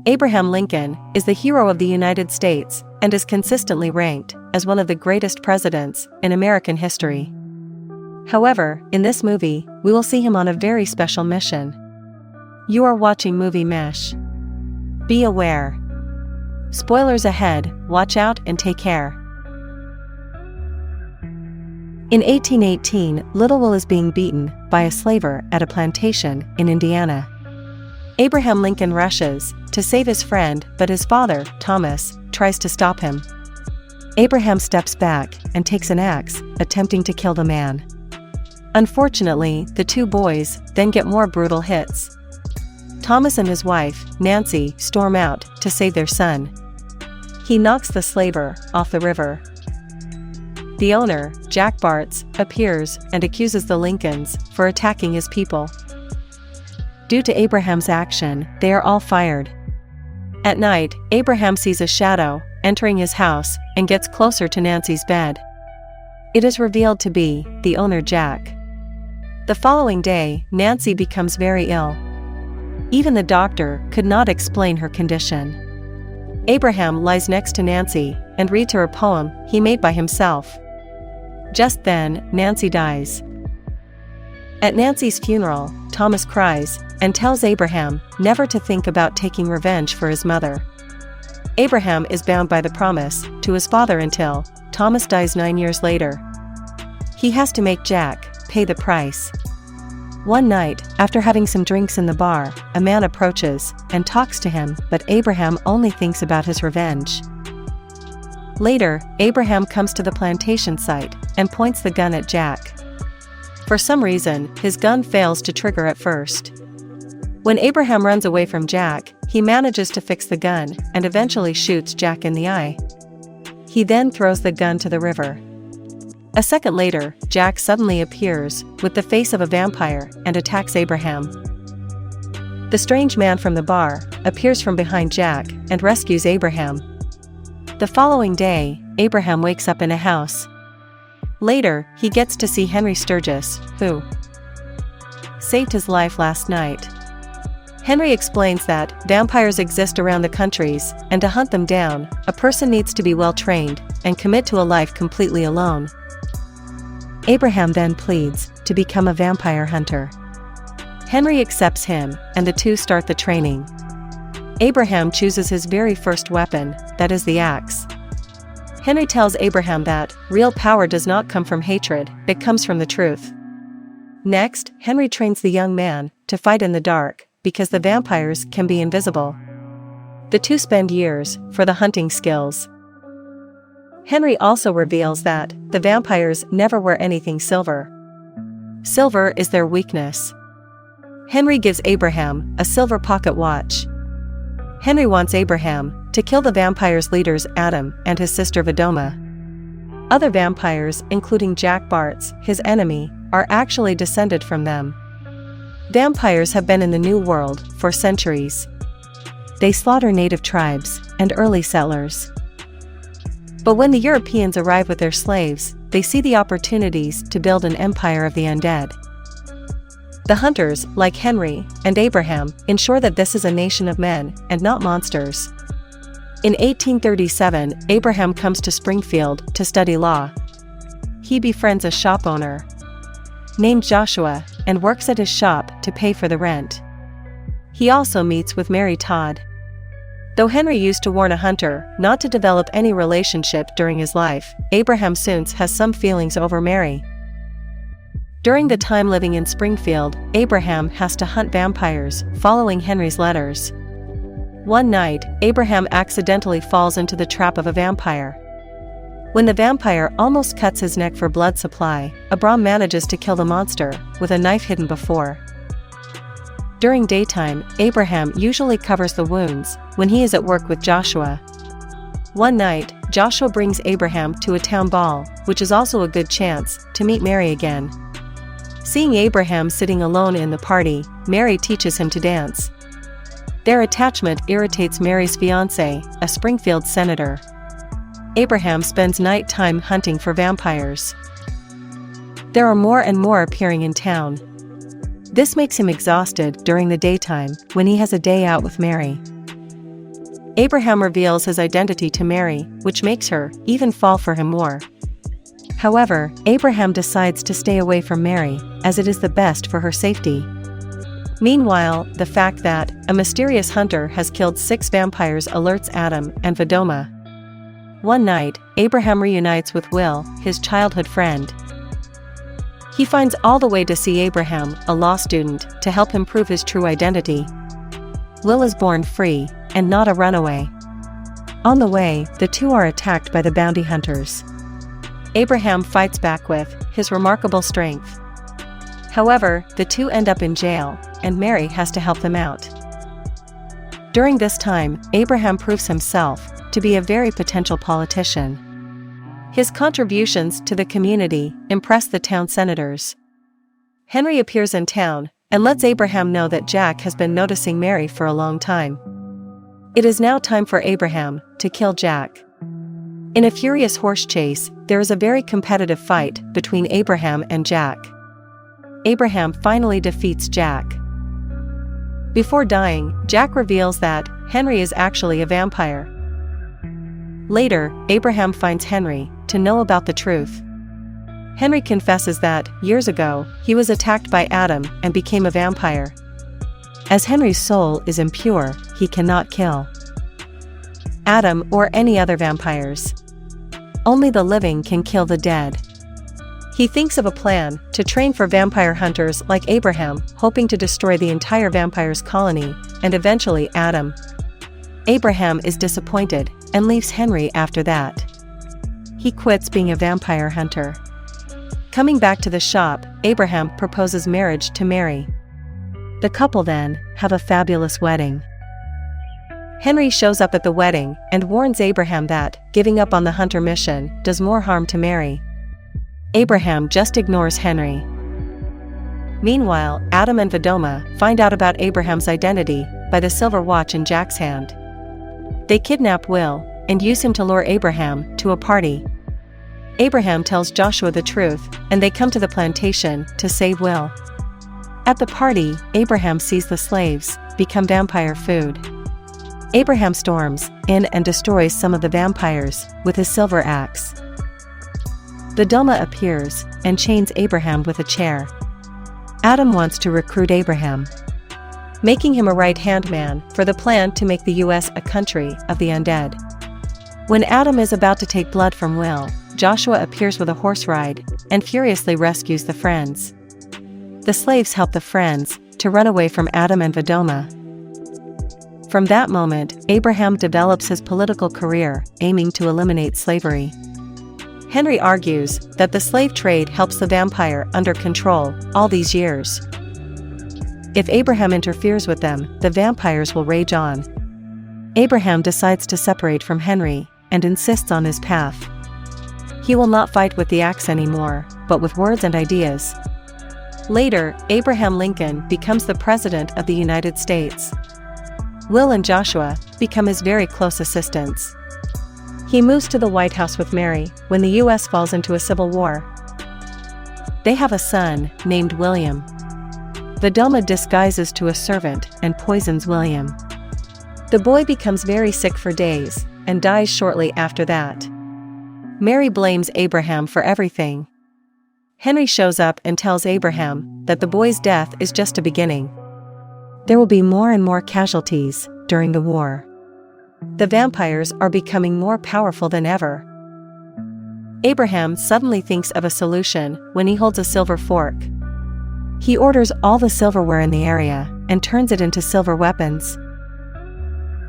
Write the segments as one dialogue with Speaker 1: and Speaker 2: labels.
Speaker 1: Abraham Lincoln is the hero of the United States and is consistently ranked as one of the greatest presidents in American history. However, in this movie, we will see him on a very special mission. You are watching Movie Mesh. Be aware. Spoilers ahead, watch out and take care. In 1818, Little Will is being beaten by a slaver at a plantation in Indiana. Abraham Lincoln rushes to save his friend, but his father, Thomas, tries to stop him. Abraham steps back and takes an axe, attempting to kill the man. Unfortunately, the two boys then get more brutal hits. Thomas and his wife, Nancy, storm out to save their son. He knocks the slaver off the river. The owner, Jack Bartz, appears and accuses the Lincolns for attacking his people. Due to Abraham's action, they are all fired. At night, Abraham sees a shadow entering his house and gets closer to Nancy's bed. It is revealed to be the owner, Jack. The following day, Nancy becomes very ill. Even the doctor could not explain her condition. Abraham lies next to Nancy and reads her a poem he made by himself. Just then, Nancy dies. At Nancy's funeral, Thomas cries and tells Abraham never to think about taking revenge for his mother. Abraham is bound by the promise to his father until Thomas dies 9 years later. He has to make Jack pay the price. One night, after having some drinks in the bar, a man approaches and talks to him, but Abraham only thinks about his revenge. Later, Abraham comes to the plantation site and points the gun at Jack. For some reason, his gun fails to trigger at first. When Abraham runs away from Jack, he manages to fix the gun and eventually shoots Jack in the eye. He then throws the gun to the river. A second later, Jack suddenly appears with the face of a vampire and attacks Abraham. The strange man from the bar appears from behind Jack and rescues Abraham. The following day, Abraham wakes up in a house. Later, he gets to see Henry Sturgis, who saved his life last night. Henry explains that vampires exist around the countries, and to hunt them down, a person needs to be well trained and commit to a life completely alone. Abraham then pleads to become a vampire hunter. Henry accepts him, and the two start the training. Abraham chooses his very first weapon, that is the axe. Henry tells Abraham that real power does not come from hatred, it comes from the truth. Next, Henry trains the young man to fight in the dark, because the vampires can be invisible. The two spend years for the hunting skills. Henry also reveals that the vampires never wear anything silver. Silver is their weakness. Henry gives Abraham a silver pocket watch. Henry wants Abraham to kill the vampires' leaders Adam and his sister Vedoma. Other vampires, including Jack Bartz, his enemy, are actually descended from them. Vampires have been in the New World for centuries. They slaughter native tribes and early settlers. But when the Europeans arrive with their slaves, they see the opportunities to build an empire of the undead. The hunters, like Henry and Abraham, ensure that this is a nation of men and not monsters. In 1837, Abraham comes to Springfield to study law. He befriends a shop owner named Joshua and works at his shop to pay for the rent. He also meets with Mary Todd. Though Henry used to warn a hunter not to develop any relationship during his life, Abraham soon has some feelings over Mary. During the time living in Springfield, Abraham has to hunt vampires, following Henry's letters. One night, Abraham accidentally falls into the trap of a vampire. When the vampire almost cuts his neck for blood supply, Abram manages to kill the monster with a knife hidden before. During daytime, Abraham usually covers the wounds when he is at work with Joshua. One night, Joshua brings Abraham to a town ball, which is also a good chance to meet Mary again. Seeing Abraham sitting alone in the party, Mary teaches him to dance. Their attachment irritates Mary's fiancé, a Springfield senator. Abraham spends nighttime hunting for vampires. There are more and more appearing in town. This makes him exhausted during the daytime when he has a day out with Mary. Abraham reveals his identity to Mary, which makes her even fall for him more. However, Abraham decides to stay away from Mary, as it is the best for her safety. Meanwhile, the fact that a mysterious hunter has killed 6 vampires alerts Adam and Vedoma. One night, Abraham reunites with Will, his childhood friend. He finds all the way to see Abraham, a law student, to help him prove his true identity. Will is born free, and not a runaway. On the way, the two are attacked by the bounty hunters. Abraham fights back with his remarkable strength. However, the two end up in jail, and Mary has to help them out. During this time, Abraham proves himself to be a very potential politician. His contributions to the community impress the town senators. Henry appears in town and lets Abraham know that Jack has been noticing Mary for a long time. It is now time for Abraham to kill Jack. In a furious horse chase, there is a very competitive fight between Abraham and Jack. Abraham finally defeats Jack. Before dying, Jack reveals that Henry is actually a vampire. Later, Abraham finds Henry to know about the truth. Henry confesses that, years ago, he was attacked by Adam and became a vampire. As Henry's soul is impure, he cannot kill Adam or any other vampires. Only the living can kill the dead. He thinks of a plan to train for vampire hunters like Abraham, hoping to destroy the entire vampires colony, and eventually Adam. Abraham is disappointed and leaves Henry after that. He quits being a vampire hunter. Coming back to the shop, Abraham proposes marriage to Mary. The couple then have a fabulous wedding. Henry shows up at the wedding and warns Abraham that giving up on the hunter mission does more harm to Mary. Abraham just ignores Henry. Meanwhile, Adam and Vedoma find out about Abraham's identity by the silver watch in Jack's hand. They kidnap Will and use him to lure Abraham to a party. Abraham tells Joshua the truth, and they come to the plantation to save Will. At the party, Abraham sees the slaves become vampire food. Abraham storms in and destroys some of the vampires with his silver axe. Vedoma appears and chains Abraham with a chair. Adam wants to recruit Abraham, making him a right-hand man for the plan to make the U.S. a country of the undead. When Adam is about to take blood from Will, Joshua appears with a horse ride and furiously rescues the friends. The slaves help the friends to run away from Adam and Vedoma. From that moment, Abraham develops his political career, aiming to eliminate slavery. Henry argues that the slave trade helps the vampire under control all these years. If Abraham interferes with them, the vampires will rage on. Abraham decides to separate from Henry and insists on his path. He will not fight with the axe anymore, but with words and ideas. Later, Abraham Lincoln becomes the President of the United States. Will and Joshua become his very close assistants. He moves to the White House with Mary when the U.S. falls into a civil war. They have a son named William. Vedoma disguises to a servant and poisons William. The boy becomes very sick for days and dies shortly after that. Mary blames Abraham for everything. Henry shows up and tells Abraham that the boy's death is just a beginning. There will be more and more casualties during the war. The vampires are becoming more powerful than ever. Abraham suddenly thinks of a solution when he holds a silver fork. He orders all the silverware in the area and turns it into silver weapons.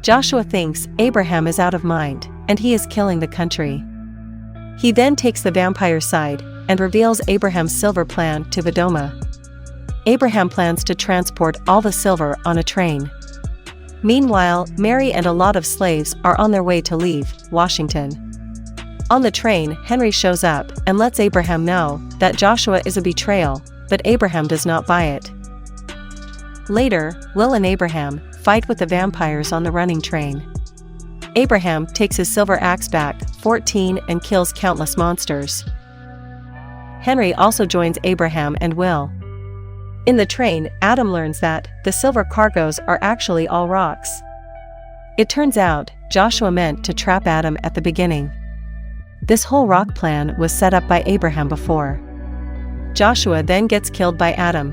Speaker 1: Joshua thinks Abraham is out of mind and he is killing the country. He then takes the vampire side and reveals Abraham's silver plan to Vedoma. Abraham plans to transport all the silver on a train. Meanwhile, Mary and a lot of slaves are on their way to leave Washington. On the train, Henry shows up and lets Abraham know that Joshua is a betrayal, but Abraham does not buy it. Later, Will and Abraham fight with the vampires on the running train. Abraham takes his silver axe back, 14, and kills countless monsters. Henry also joins Abraham and Will. In the train, Adam learns that the silver cargoes are actually all rocks. It turns out, Joshua meant to trap Adam at the beginning. This whole rock plan was set up by Abraham before. Joshua then gets killed by Adam.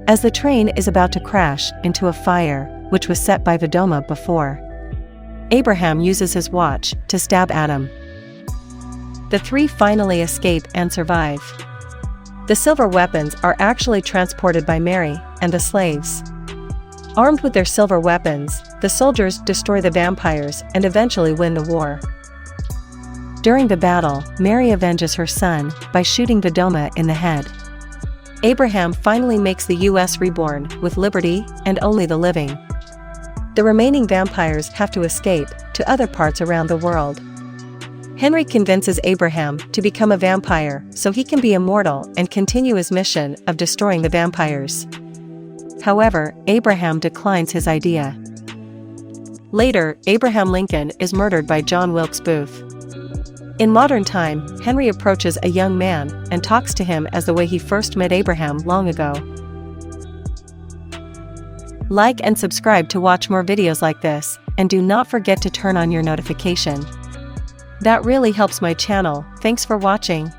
Speaker 1: As the train is about to crash into a fire, which was set by Vedoma before, Abraham uses his watch to stab Adam. The three finally escape and survive. The silver weapons are actually transported by Mary and the slaves. Armed with their silver weapons, the soldiers destroy the vampires and eventually win the war. During the battle, Mary avenges her son by shooting Vedoma in the head. Abraham finally makes the US reborn with liberty and only the living. The remaining vampires have to escape to other parts around the world. Henry convinces Abraham to become a vampire so he can be immortal and continue his mission of destroying the vampires. However, Abraham declines his idea. Later, Abraham Lincoln is murdered by John Wilkes Booth. In modern time, Henry approaches a young man and talks to him as the way he first met Abraham long ago. Like and subscribe to watch more videos like this, and do not forget to turn on your notification. That really helps my channel. Thanks for watching.